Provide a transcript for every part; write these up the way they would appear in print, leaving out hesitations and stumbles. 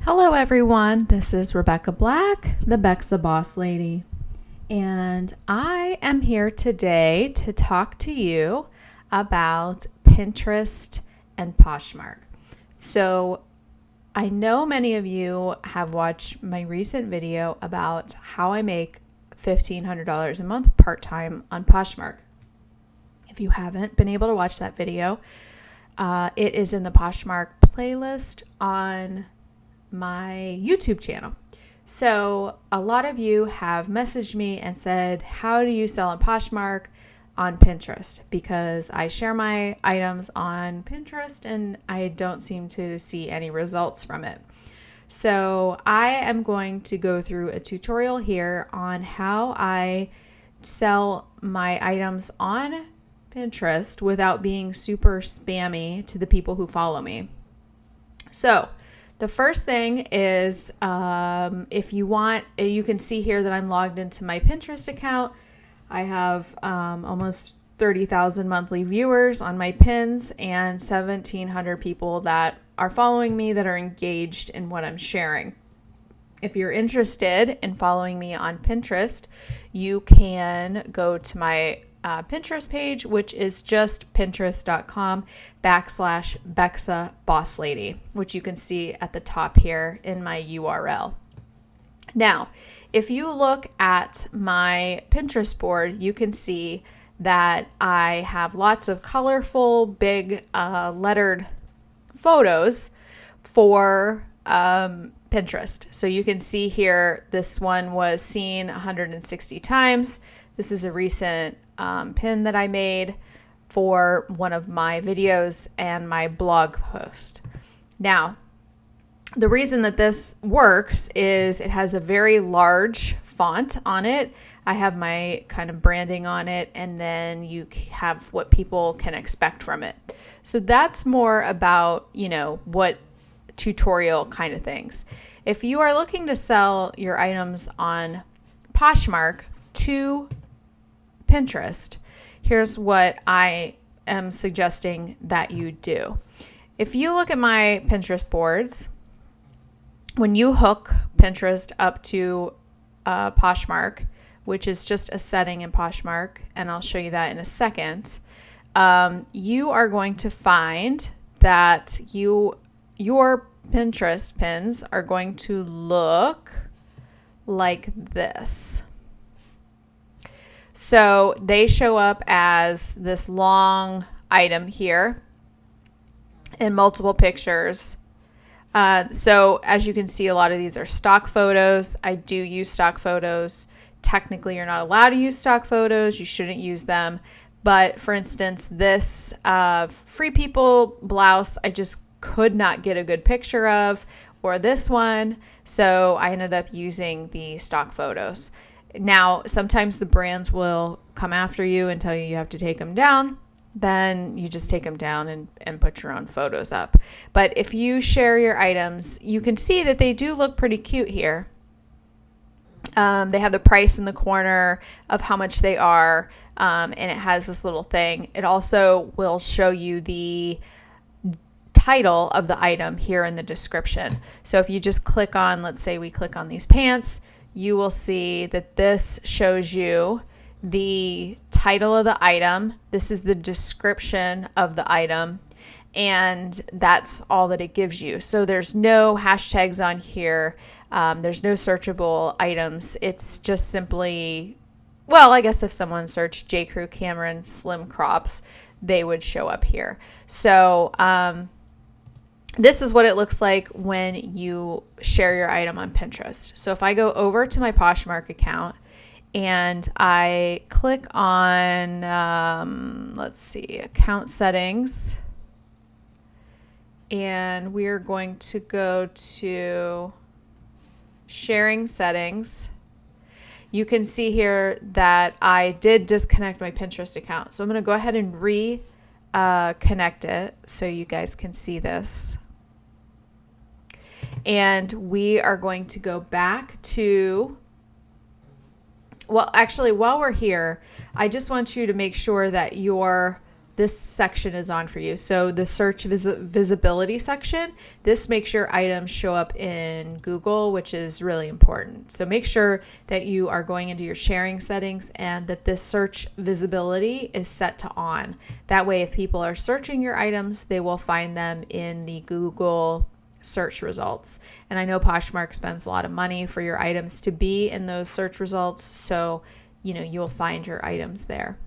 Hello everyone, this is Rebecca Black, the Bexa Boss Lady, and I am here today to talk to you about Pinterest and Poshmark. So I know many of you have watched my recent video about how I make $1,500 a month part-time on Poshmark. If you haven't been able to watch that video, it is in the Poshmark playlist on my YouTube channel. So a lot of you have messaged me and said, how do you sell on Poshmark on Pinterest? Because I share my items on Pinterest and I don't seem to see any results from it. So I am going to go through a tutorial here on how I sell my items on Pinterest without being super spammy to the people who follow me. So the first thing is, if you want, you can see here that I'm logged into my Pinterest account. I have almost 30,000 monthly viewers on my pins and 1,700 people that are following me that are engaged in what I'm sharing. If you're interested in following me on Pinterest, you can go to my Pinterest page, which is just pinterest.com/Bexa Boss Lady, which you can see at the top here in my URL. Now, if you look at my Pinterest board, you can see that I have lots of colorful, big lettered photos for Pinterest. So you can see here, this one was seen 160 times. This is a recent pin that I made for one of my videos and my blog post. Now, the reason that this works is it has a very large font on it. I have my kind of branding on it, and then you have what people can expect from it. So that's more about, what tutorial kind of things. If you are looking to sell your items on Poshmark to Pinterest, here's what I am suggesting that you do. If you look at my Pinterest boards, when you hook Pinterest up to Poshmark, which is just a setting in Poshmark, and I'll show you that in a second, you are going to find that your Pinterest pins are going to look like this. So they show up as this long item here in multiple pictures. So as you can see, a lot of these are stock photos. I do use stock photos. Technically, you're not allowed to use stock photos. You shouldn't use them. But for instance, this Free People blouse, I just could not get a good picture of, or this one. So I ended up using the stock photos. Now, sometimes the brands will come after you and tell you have to take them down. Then you just take them down and put your own photos up. But if you share your items, you can see that they do look pretty cute here. They have the price in the corner of how much they are, and it has this little thing. It also will show you the title of the item here in the description. So if you just click on, let's say we click on these pants, you will see that this shows you the title of the item. This is the description of the item, and that's all that it gives you. So there's no hashtags on here. There's no searchable items. It's just simply, well, I guess if someone searched J. Crew Cameron slim crops, they would show up here. So this is what it looks like when you share your item on Pinterest. So if I go over to my Poshmark account and I click on, let's see, account settings, and we're going to go to sharing settings, you can see here that I did disconnect my Pinterest account. So I'm going to go ahead and reconnect it so you guys can see this. And we are going to go back to, well, actually, while we're here, I just want you to make sure that your this section is on for you. So the search visibility section, this makes your items show up in Google, which is really important. So make sure that you are going into your sharing settings and that this search visibility is set to on. That way, if people are searching your items, they will find them in the Google search results. And I know Poshmark spends a lot of money for your items to be in those search results, so you'll find your items there.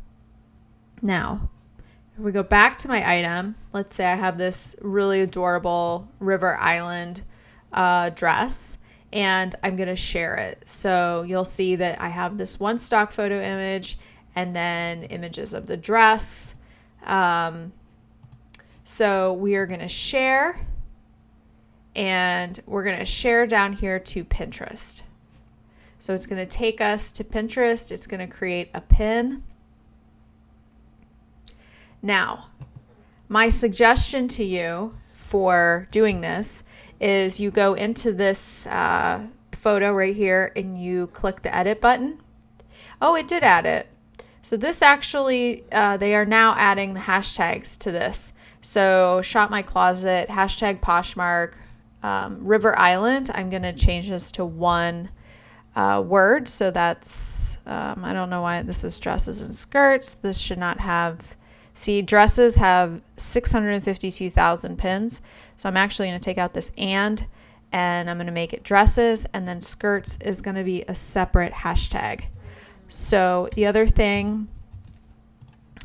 Now, if we go back to my item, let's say I have this really adorable River Island dress, and I'm going to share it. So you'll see that I have this one stock photo image and then images of the dress. So we are going to share, and we're going to share down here to Pinterest. So it's going to take us to Pinterest. It's going to create a pin. Now, my suggestion to you for doing this is you go into this photo right here and you click the edit button. Oh, it did add it. So this actually, they are now adding the hashtags to this. So shop my closet, hashtag Poshmark, River Island. I'm going to change this to one word. So that's, I don't know why this is dresses and skirts. This should not have, see, dresses have 652,000 pins. So I'm actually going to take out this and I'm going to make it dresses, and then skirts is going to be a separate hashtag. So the other thing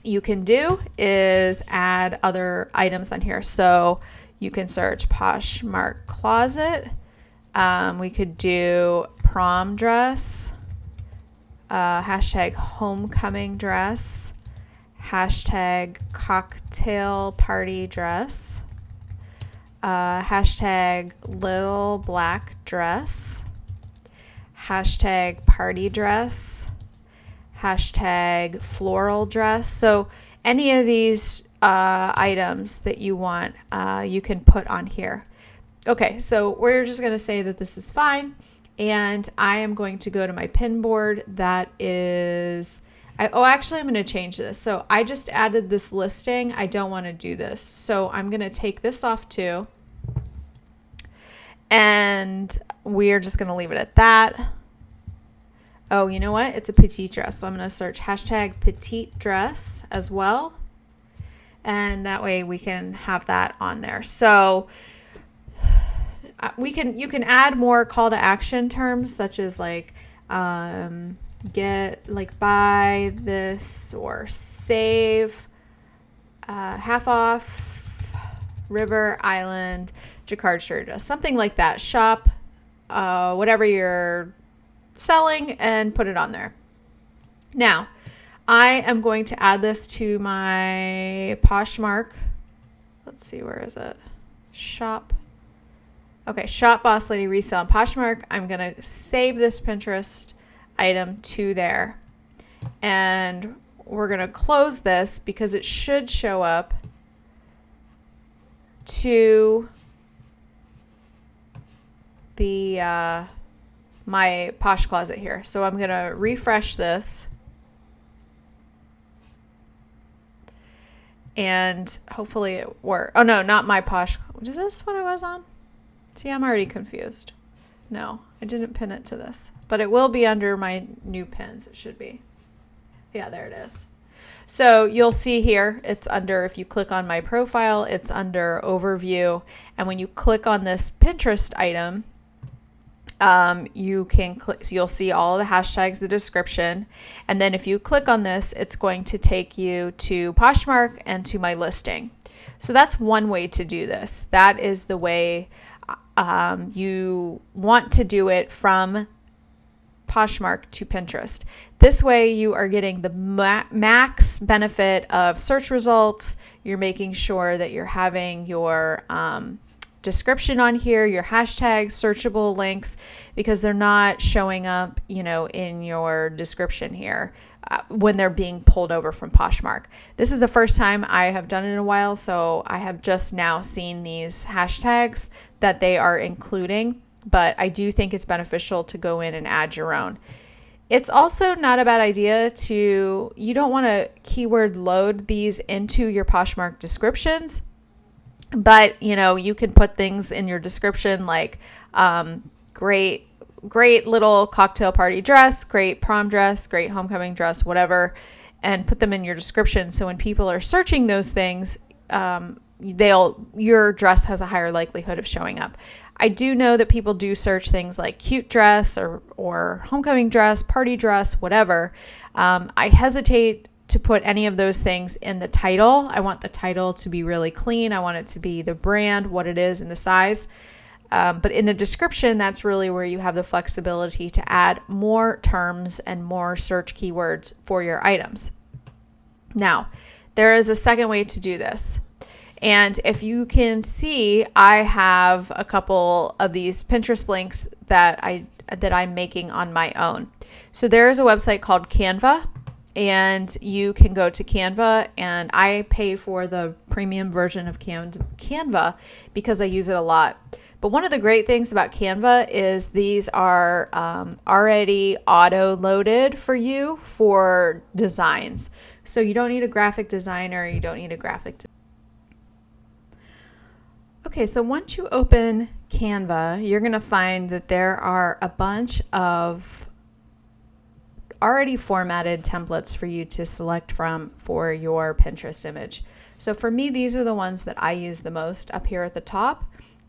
you can do is add other items on here. So you can search Poshmark closet. We could do prom dress, hashtag homecoming dress, hashtag cocktail party dress, hashtag little black dress, hashtag party dress, hashtag floral dress. So any of these items that you want, you can put on here. Okay, so we're just going to say that this is fine, and I am going to go to my pin board. That is, actually I'm going to change this. So I just added this listing. I don't want to do this. So I'm going to take this off too, and we're just going to leave it at that. Oh, you know what? It's a petite dress. So I'm going to search hashtag petite dress as well. And that way we can have that on there. So you can add more call to action terms, such as like get, like, buy this or save half off River Island jacquard shirt dress, something like that. Shop whatever you're selling and put it on there. Now, I am going to add this to my Poshmark. Let's see, where is it? Shop. Okay, Shop Boss Lady Resale on Poshmark. I'm going to save this Pinterest item to there. And we're going to close this because it should show up to the my Posh Closet here. So I'm going to refresh this. And hopefully it works. Oh, no, not my Posh. Is this what I was on? See, I'm already confused. No, I didn't pin it to this. But it will be under my new pins. It should be. Yeah, there it is. So you'll see here, it's under, if you click on my profile, it's under overview. And when you click on this Pinterest item, you can click, so you'll see all of the hashtags, the description, and then if you click on this, it's going to take you to Poshmark and to my listing. So that's one way to do this. That is the way you want to do it from Poshmark to Pinterest. This way you are getting the max benefit of search results. You're making sure that you're having your description on here, your hashtags, searchable links, because they're not showing up, in your description here when they're being pulled over from Poshmark. This is the first time I have done it in a while, so I have just now seen these hashtags that they are including, but I do think it's beneficial to go in and add your own. It's also not a bad idea you don't want to keyword load these into your Poshmark descriptions, but you can put things in your description like great little cocktail party dress, great prom dress, great homecoming dress, whatever, and put them in your description. So when people are searching those things, your dress has a higher likelihood of showing up. I do know that people do search things like cute dress or homecoming dress, party dress, whatever. I hesitate to put any of those things in the title. I want the title to be really clean. I want it to be the brand, what it is, and the size. But in the description, that's really where you have the flexibility to add more terms and more search keywords for your items. Now, there is a second way to do this. And if you can see, I have a couple of these Pinterest links that I'm making on my own. So there is a website called Canva, and you can go to Canva, and I pay for the premium version of Canva because I use it a lot. But one of the great things about Canva is these are already auto-loaded for you for designs. So you don't need a graphic designer, you don't need a graphic designer. Okay, so once you open Canva, you're going to find that there are a bunch of already formatted templates for you to select from for your Pinterest image. So for me, these are the ones that I use the most up here at the top.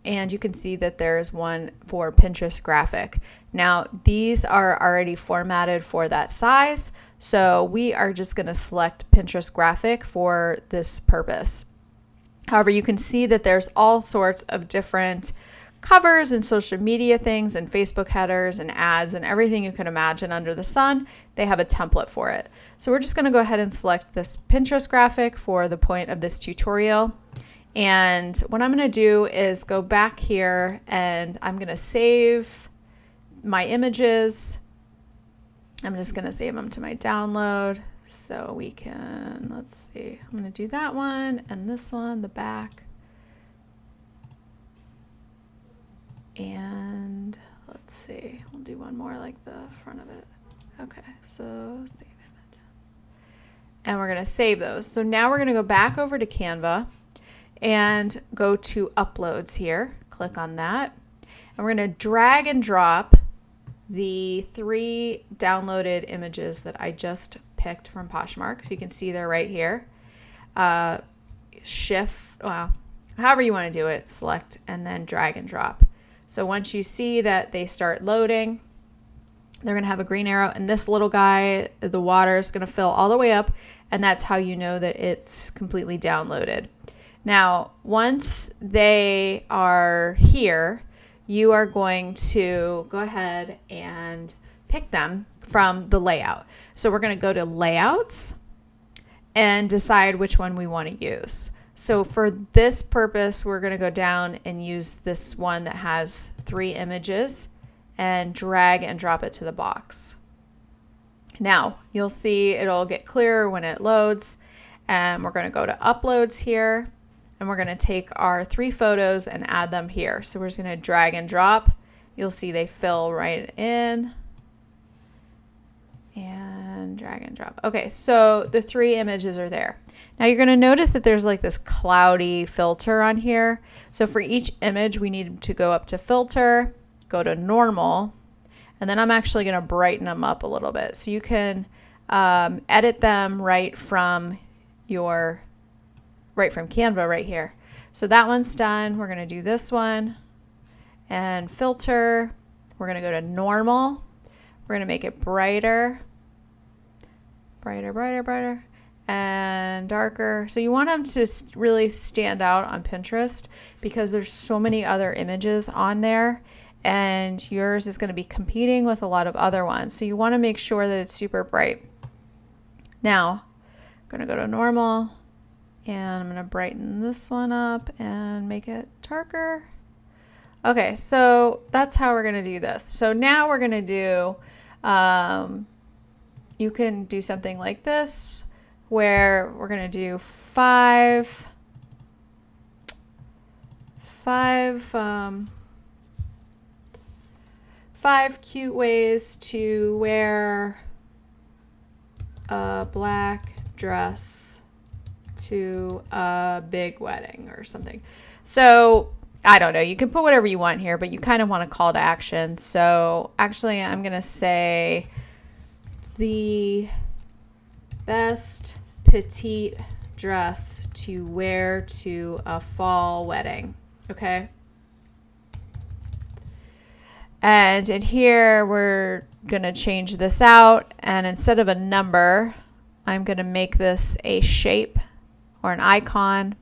And you can see that there's one for Pinterest graphic. Now, these are already formatted for that size. So we are just going to select Pinterest graphic for this purpose. However, you can see that there's all sorts of different covers and social media things and Facebook headers and ads and everything you can imagine under the sun. They have a template for it. So we're just going to go ahead and select this Pinterest graphic for the point of this tutorial. And what I'm going to do is go back here and I'm going to save my images. I'm just going to save them to my download. So we can, let's see, I'm going to do that one and this one, the back. And let's see, we'll do one more like the front of it. Okay, so save image. And we're going to save those. So now we're going to go back over to Canva and go to uploads here. Click on that. And we're going to drag and drop the 3 downloaded images that I just picked from Poshmark. So you can see they're right here. Shift, well, however you want to do it, select and then drag and drop. So once you see that they start loading, they're going to have a green arrow, and this little guy, the water, is going to fill all the way up, and that's how you know that it's completely downloaded. Now, once they are here, you are going to go ahead and pick them from the layout. So we're going to go to layouts and decide which one we want to use. So for this purpose, we're going to go down and use this one that has 3 images and drag and drop it to the box. Now you'll see it'll get clearer when it loads, and we're going to go to uploads here. And we're going to take our 3 photos and add them here. So we're just going to drag and drop. You'll see they fill right in. And drag and drop. Okay, so the 3 images are there. Now you're going to notice that there's like this cloudy filter on here. So for each image, we need to go up to filter, go to normal, and then I'm actually going to brighten them up a little bit. So you can edit them right from Canva right here. So that one's done. We're going to do this one and filter. We're going to go to normal. We're going to make it brighter, and darker. So you want them to really stand out on Pinterest because there's so many other images on there, and yours is going to be competing with a lot of other ones. So you want to make sure that it's super bright. Now, I'm going to go to normal. And I'm going to brighten this one up and make it darker. Okay, so that's how we're going to do this. So now we're going to do, you can do something like this where we're going to do five 5 cute ways to wear a black dress to a big wedding or something. So I don't know. You can put whatever you want here, but you kind of want a call to action. So actually, I'm going to say the best petite dress to wear to a fall wedding. Okay. And in here, we're going to change this out. And instead of a number, I'm going to make this a shape or an icon.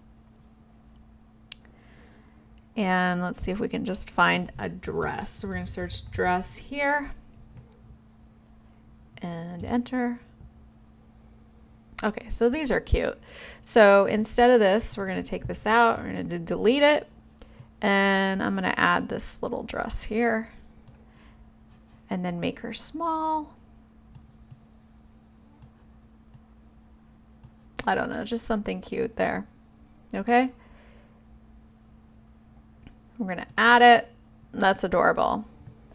And let's see if we can just find a dress. So we're going to search dress here and enter. Okay, so these are cute. So instead of this, we're going to take this out. We're going to delete it. And I'm going to add this little dress here. And then make her small. I don't know, just something cute there. Okay. We're going to add it. That's adorable.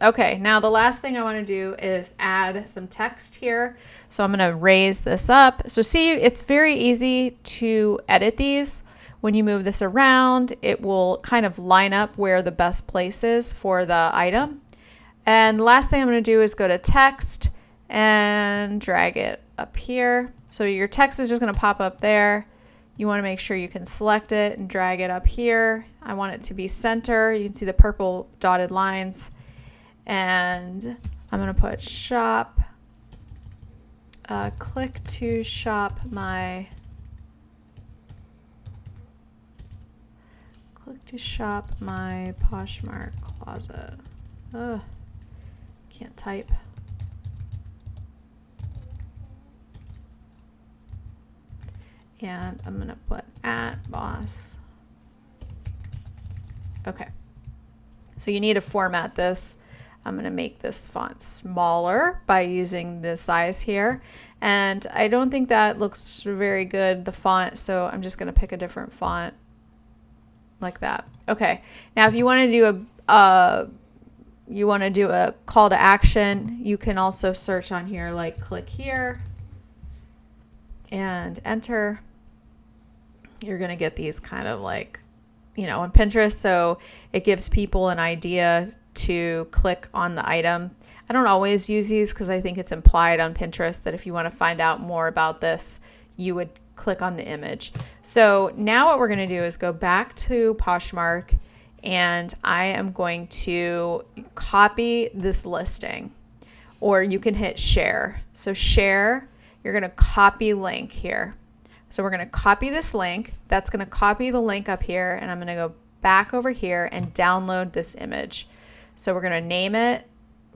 Okay, now the last thing I want to do is add some text here. So I'm going to raise this up. So see, it's very easy to edit these. When you move this around, it will kind of line up where the best place is for the item. And the last thing I'm going to do is go to text and drag it up here. So your text is just going to pop up there. You want to make sure you can select it and drag it up here. I want it to be center. You can see the purple dotted lines. And I'm going to put shop, click to shop my Poshmark closet. Ugh, can't type. And I'm going to put @boss. Okay. So you need to format this. I'm going to make this font smaller by using the size here. And I don't think that looks very good, the font, so I'm just going to pick a different font like that. Okay. Now if you want to do a call to action, you can also search on here, like click here and enter. You're going to get these kind of like, you know, on Pinterest. So it gives people an idea to click on the item. I don't always use these because I think it's implied on Pinterest that if you want to find out more about this, you would click on the image. So now what we're going to do is go back to Poshmark, and I am going to copy this listing, or you can hit share. So share, you're going to copy link here. So we're going to copy this link. That's going to copy the link up here, and I'm going to go back over here and download this image. So we're going to name it.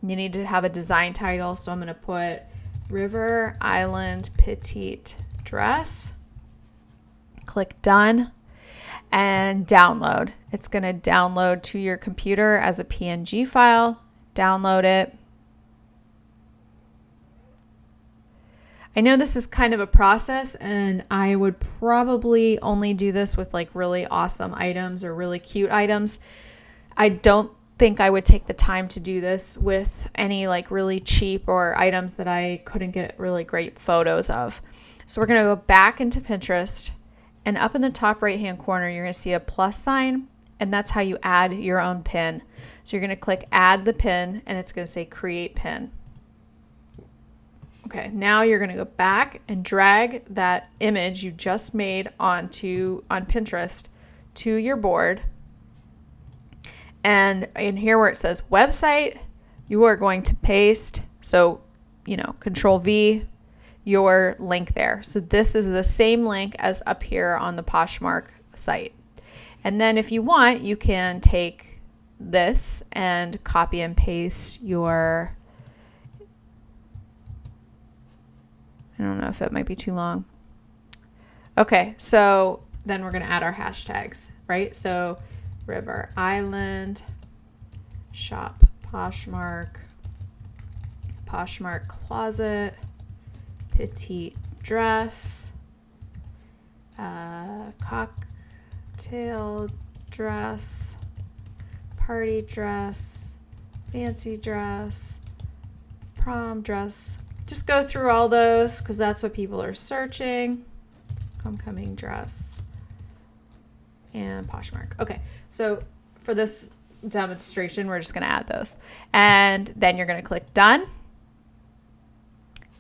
You need to have a design title. So I'm going to put River Island Petite Dress. Click done and download. It's going to download to your computer as a PNG file. Download it. I know this is kind of a process, and I would probably only do this with like really awesome items or really cute items. I don't think I would take the time to do this with any like really cheap or items that I couldn't get really great photos of. So we're going to go back into Pinterest, and up in the top right hand corner, you're going to see a plus sign, and that's how you add your own pin. So you're going to click add the pin, and it's going to say create pin. Okay, now you're going to go back and drag that image you just made on Pinterest to your board. And in here where it says website, you are going to paste, so, you know, Control V, your link there. So this is the same link as up here on the Poshmark site. And then if you want, you can take this and copy and paste your, I don't know if that might be too long. Okay, so then we're going to add our hashtags, right? So River Island, shop Poshmark, Poshmark closet, petite dress, cocktail dress, party dress, fancy dress, prom dress. Just go through all those because that's what people are searching. Homecoming dress and Poshmark. Okay, so for this demonstration, we're just going to add those. And then you're going to click done.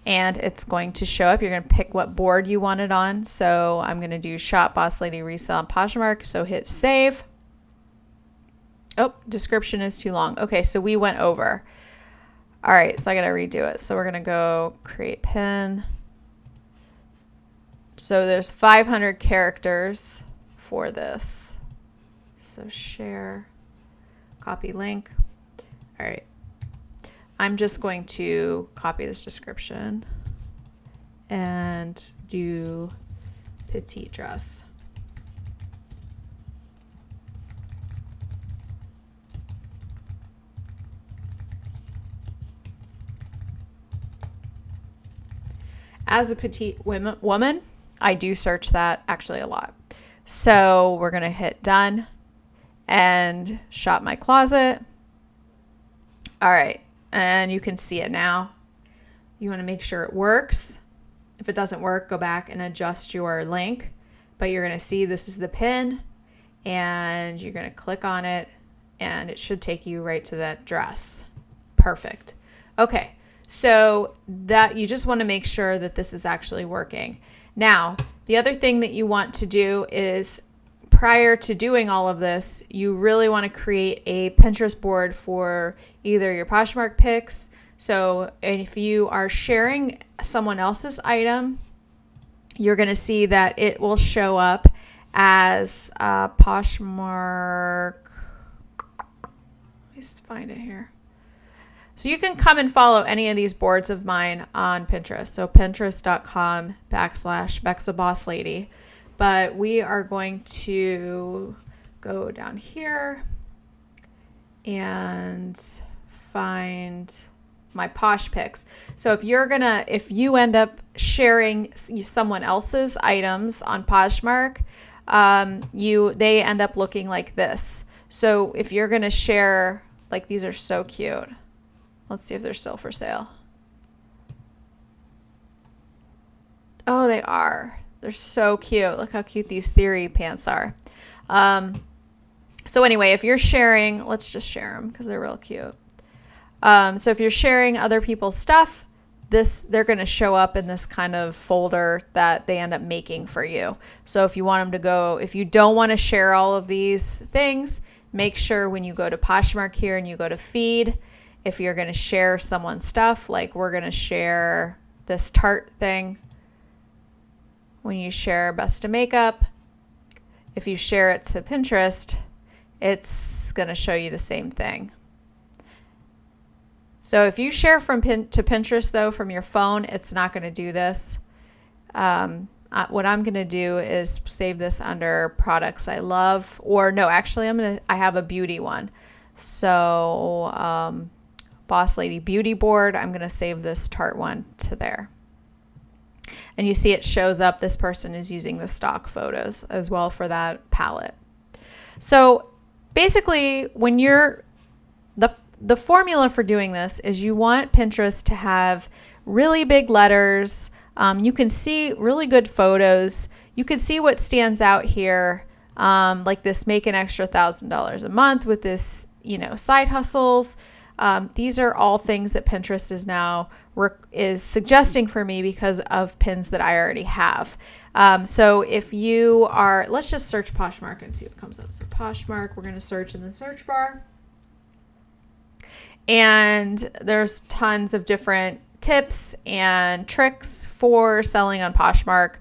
And it's going to show up. You're going to pick what board you want it on. So I'm going to do Shop Boss Lady Resale on Poshmark. So hit save. Oh, description is too long. Okay, so we went over. All right, so I got to redo it. So we're going to go create pin. So there's 500 characters for this. So share, copy link. All right. I'm just going to copy this description and do petite dress. As a petite woman, I do search that actually a lot. So we're going to hit done and shop my closet. All right. And you can see it now. You want to make sure it works. If it doesn't work, go back and adjust your link. But you're going to see this is the pin. And you're going to click on it. And it should take you right to that dress. Perfect. Okay. So that you just want to make sure that this is actually working. Now, the other thing that you want to do is prior to doing all of this, you really want to create a Pinterest board for either your Poshmark pics. So if you are sharing someone else's item, you're going to see that it will show up as Poshmark. Let me find it here. So you can come and follow any of these boards of mine on Pinterest. So pinterest.com/Bexa Boss Lady. But we are going to go down here and find my Posh pics. So if you end up sharing someone else's items on Poshmark, they end up looking like this. So if you're gonna share, like, these are so cute. Let's see if they're still for sale. Oh, they are. They're so cute. Look how cute these Theory pants are. So anyway, if you're sharing, let's just share them because they're real cute. So if you're sharing other people's stuff, they're going to show up in this kind of folder that they end up making for you. So if you want them to go, if you don't want to share all of these things, make sure when you go to Poshmark here and you go to feed, if you're going to share someone's stuff, like we're going to share this Tarte thing. When you share Best of Makeup, if you share it to Pinterest, it's going to show you the same thing. So if you share from to Pinterest, though, from your phone, it's not going to do this. What I'm going to do is save this under products I love. Or no, actually, I have a beauty one. So Boss Lady Beauty Board, I'm going to save this Tarte one to there. And you see it shows up. This person is using the stock photos as well for that palette. So basically, when the formula for doing this is you want Pinterest to have really big letters. You can see really good photos. You can see what stands out here, like this make an extra $1,000 a month with this, side hustles. These are all things that Pinterest is now is suggesting for me because of pins that I already have. So if you are, let's just search Poshmark and see what comes up. So Poshmark, we're going to search in the search bar. And there's tons of different tips and tricks for selling on Poshmark.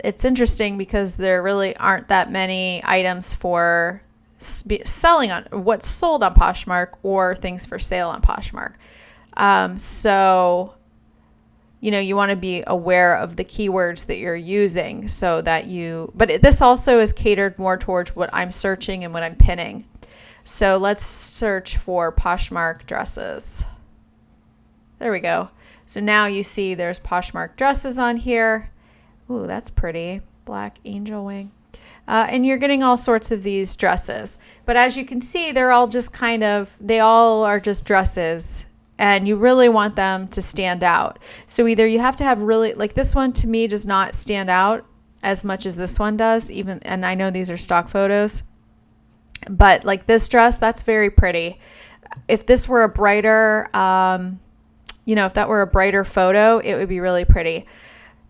It's interesting because there really aren't that many items for selling on what's sold on Poshmark or things for sale on Poshmark. So, you want to be aware of the keywords that you're using so that but this also is catered more towards what I'm searching and what I'm pinning. So let's search for Poshmark dresses. There we go. So now you see there's Poshmark dresses on here. Ooh, that's pretty. Black angel wing. And you're getting all sorts of these dresses. But as you can see, they're all just they all are just dresses. And you really want them to stand out. So either you have to have really, like this one to me does not stand out as much as this one does, and I know these are stock photos. But like this dress, that's very pretty. If this were a brighter, if that were a brighter photo, it would be really pretty.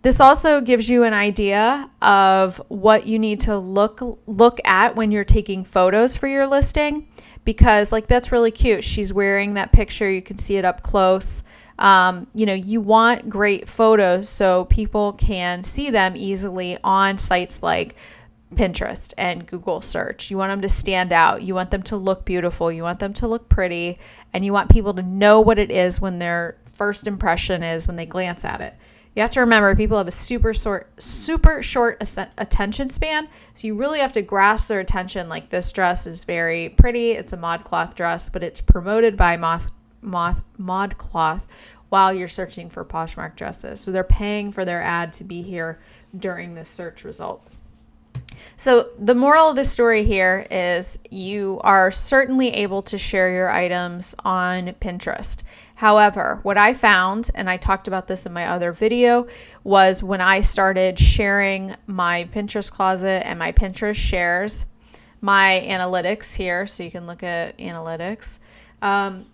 This also gives you an idea of what you need to look at when you're taking photos for your listing, because like that's really cute. She's wearing that picture. You can see it up close. You want great photos so people can see them easily on sites like Pinterest and Google search. You want them to stand out. You want them to look beautiful. You want them to look pretty, and you want people to know what it is when their first impression is when they glance at it. You have to remember people have a super short attention span, so you really have to grasp their attention. Like this dress is very pretty. It's a ModCloth dress, but it's promoted by ModCloth while you're searching for Poshmark dresses. So they're paying for their ad to be here during this search result. So the moral of the story here is you are certainly able to share your items on Pinterest. However, what I found, and I talked about this in my other video, was when I started sharing my Pinterest closet and my Pinterest shares, my analytics here, so you can look at analytics.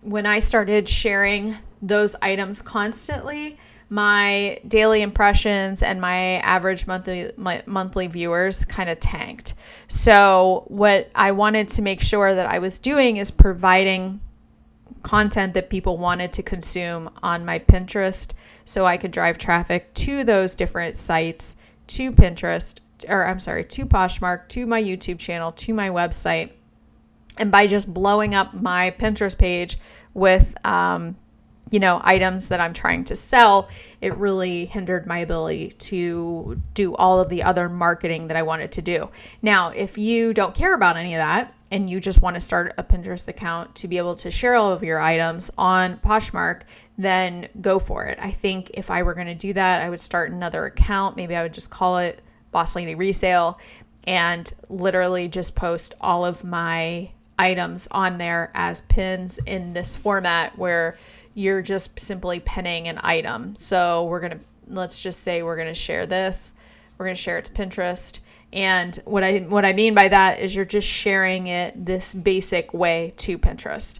When I started sharing those items constantly, my daily impressions and my average monthly viewers kind of tanked. So what I wanted to make sure that I was doing is providing content that people wanted to consume on my Pinterest, so I could drive traffic to those different sites, to Pinterest, to Poshmark, to my YouTube channel, to my website. And by just blowing up my Pinterest page with items that I'm trying to sell, it really hindered my ability to do all of the other marketing that I wanted to do. Now, if you don't care about any of that and you just want to start a Pinterest account to be able to share all of your items on Poshmark, then go for it. I think if I were going to do that, I would start another account. Maybe I would just call it Boss Lady Resale and literally just post all of my items on there as pins in this format where you're just simply pinning an item. So let's just say we're going to share this. We're going to share it to Pinterest. And what I mean by that is you're just sharing it this basic way to Pinterest.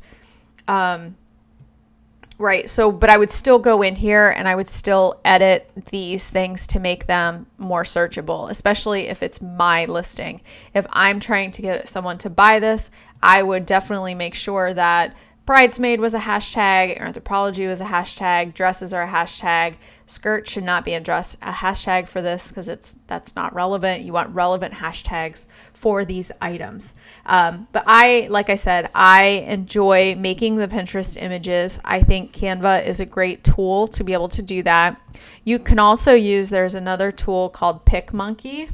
Right. So, but I would still go in here and I would still edit these things to make them more searchable, especially if it's my listing. If I'm trying to get someone to buy this, I would definitely make sure that bridesmaid was a hashtag, anthropology was a hashtag, dresses are a hashtag, skirt should not be a hashtag for this because that's not relevant. You want relevant hashtags for these items. But like I said, I enjoy making the Pinterest images. I think Canva is a great tool to be able to do that. You can also there's another tool called PicMonkey.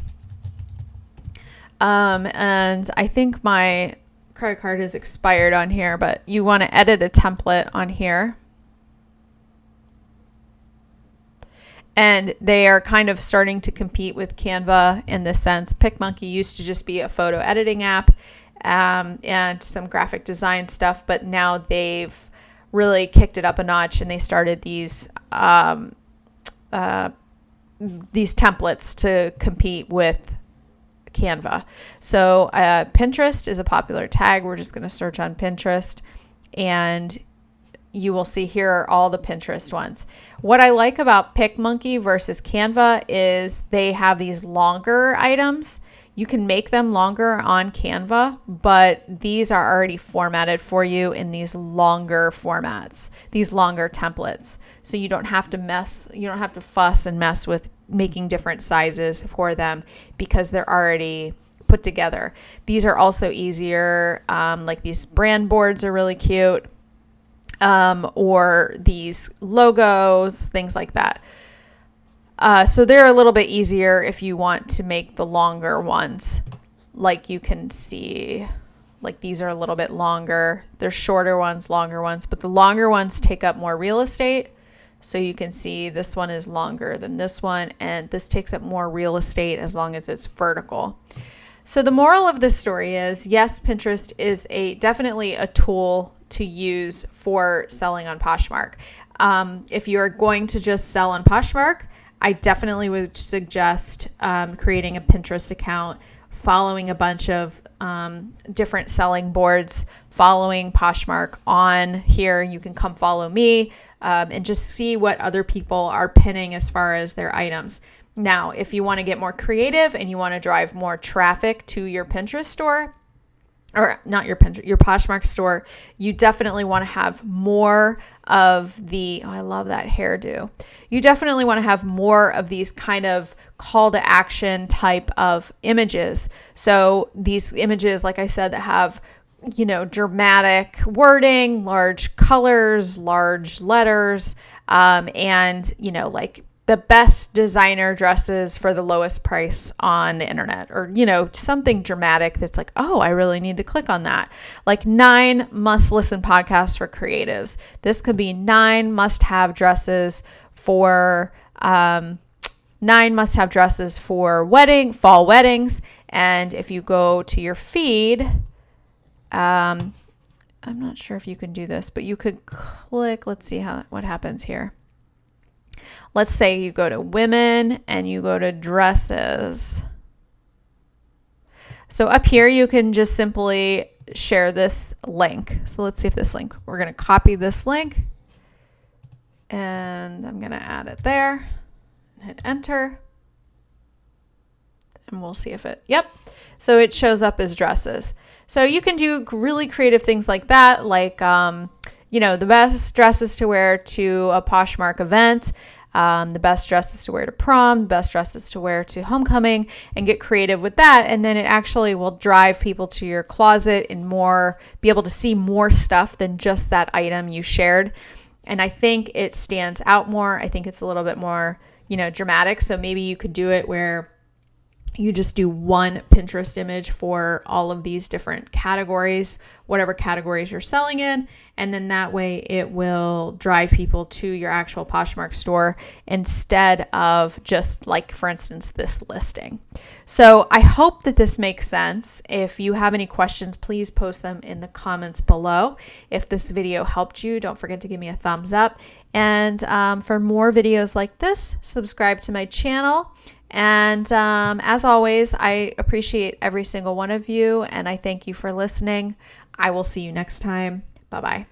And I think my credit card has expired on here, but you want to edit a template on here. And they are kind of starting to compete with Canva in this sense. PicMonkey used to just be a photo editing app and some graphic design stuff, but now they've really kicked it up a notch and they started these templates to compete with Canva. So Pinterest is a popular tag. We're just going to search on Pinterest and you will see here are all the Pinterest ones. What I like about PicMonkey versus Canva is they have these longer items. You can make them longer on Canva, but these are already formatted for you in these longer formats, these longer templates. So you don't have to fuss and mess with making different sizes for them because they're already put together. These are also easier. Like these brand boards are really cute. Or these logos, things like that. So they're a little bit easier if you want to make the longer ones. Like you can see, like these are a little bit longer. There's shorter ones, longer ones, but the longer ones take up more real estate. So you can see this one is longer than this one, and this takes up more real estate as long as it's vertical. So the moral of this story is, yes, Pinterest is definitely a tool to use for selling on Poshmark. If you're going to just sell on Poshmark, I definitely would suggest creating a Pinterest account, following a bunch of different selling boards, following Poshmark on here. You can come follow me and just see what other people are pinning as far as their items. Now, if you want to get more creative and you want to drive more traffic to your Pinterest store, or not your Pinterest, your Poshmark store, you definitely want to have more of I love that hairdo. You definitely want to have more of these kind of call to action type of images. So these images, like I said, that have, dramatic wording, large colors, large letters, and, like the best designer dresses for the lowest price on the internet, or, something dramatic that's like, oh, I really need to click on that. Like 9 must-listen podcasts for creatives. This could be 9 must-have dresses for fall weddings. And if you go to your feed, I'm not sure if you can do this, but you could click, let's see what happens here. Let's say you go to women and you go to dresses. So up here, you can just simply share this link. So let's see if this link, we're going to copy this link and I'm going to add it there, hit enter. And we'll see if so it shows up as dresses. So you can do really creative things like that, like, the best dresses to wear to a Poshmark event, the best dresses to wear to prom, the best dresses to wear to homecoming, and get creative with that. And then it actually will drive people to your closet and be able to see more stuff than just that item you shared. And I think it stands out more. I think it's a little bit more, dramatic. So maybe you could do it where you just do one Pinterest image for all of these different categories, whatever categories you're selling in. And then that way it will drive people to your actual Poshmark store instead of just like, for instance, this listing. So I hope that this makes sense. If you have any questions, please post them in the comments below. If this video helped you, don't forget to give me a thumbs up. And for more videos like this, subscribe to my channel. And as always, I appreciate every single one of you, and I thank you for listening. I will see you next time. Bye-bye.